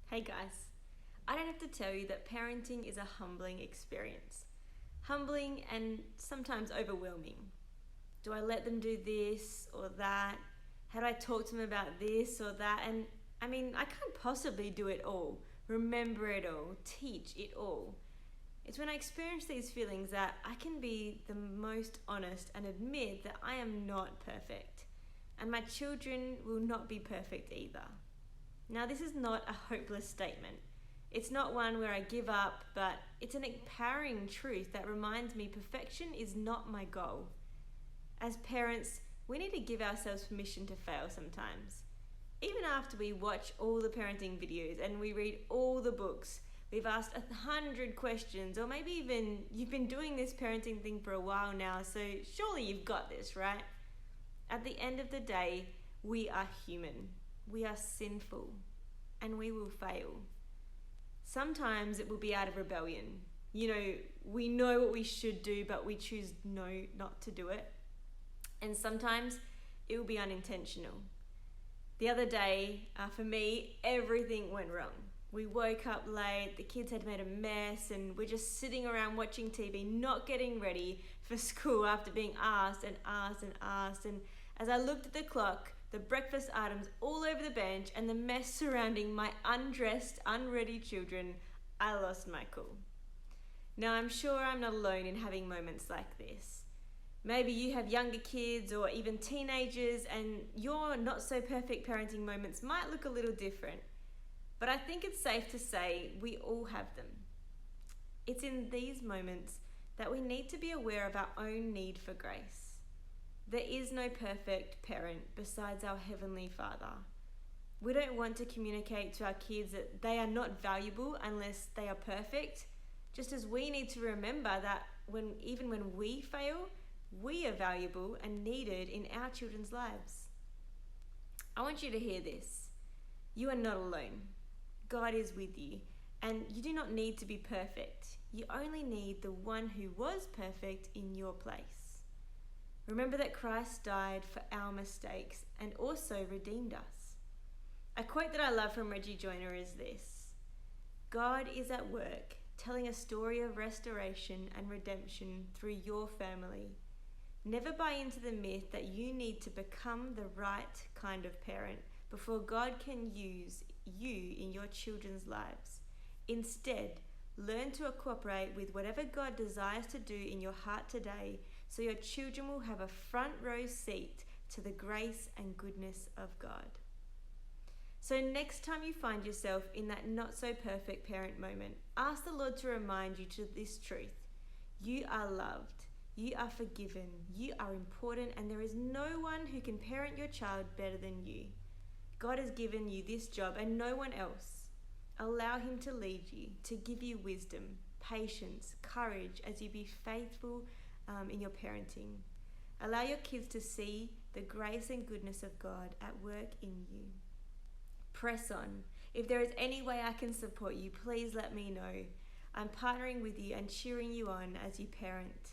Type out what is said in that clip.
Hey guys, I don't have to tell you that parenting is a humbling experience. Humbling and sometimes overwhelming. Do I let them do this or that? How do I talk to them about this or that? And I can't possibly do it all, remember it all, teach it all. It's when I experience these feelings that I can be the most honest and admit that I am not perfect. And my children will not be perfect either. Now, this is not a hopeless statement. It's not one where I give up, but it's an empowering truth that reminds me perfection is not my goal. As parents, we need to give ourselves permission to fail sometimes. Even after we watch all the parenting videos and we read all the books, we've asked 100 questions, or maybe even you've been doing this parenting thing for a while now, so surely you've got this, right? At the end of the day, we are human, we are sinful, and we will fail. Sometimes it will be out of rebellion. We know what we should do, but we choose not to do it. And sometimes it will be unintentional. The other day, for me, everything went wrong. We woke up late, the kids had made a mess, and we're just sitting around watching TV, not getting ready for school after being asked and asked and asked. And as I looked at the clock, the breakfast items all over the bench, and the mess surrounding my undressed, unready children, I lost my cool. Now, I'm sure I'm not alone in having moments like this. Maybe you have younger kids or even teenagers, and your not so perfect parenting moments might look a little different. But I think it's safe to say we all have them. It's in these moments that we need to be aware of our own need for grace. There is no perfect parent besides our Heavenly Father. We don't want to communicate to our kids that they are not valuable unless they are perfect, just as we need to remember that even when we fail, we are valuable and needed in our children's lives. I want you to hear this. You are not alone. God is with you, and you do not need to be perfect. You only need the one who was perfect in your place. Remember that Christ died for our mistakes and also redeemed us. A quote that I love from Reggie Joiner is this: God is at work telling a story of restoration and redemption through your family. Never buy into the myth that you need to become the right kind of parent before God can use you in your children's lives. Instead, learn to cooperate with whatever God desires to do in your heart today, so your children will have a front row seat to the grace and goodness of God. So next time you find yourself in that not so perfect parent moment, ask the Lord to remind you to this truth. You are loved, you are forgiven, you are important, and there is no one who can parent your child better than you. God has given you this job and no one else. Allow Him to lead you, to give you wisdom, patience, courage as you be faithful in your parenting. Allow your kids to see the grace and goodness of God at work in you. Press on. If there is any way I can support you, please let me know. I'm partnering with you and cheering you on as you parent.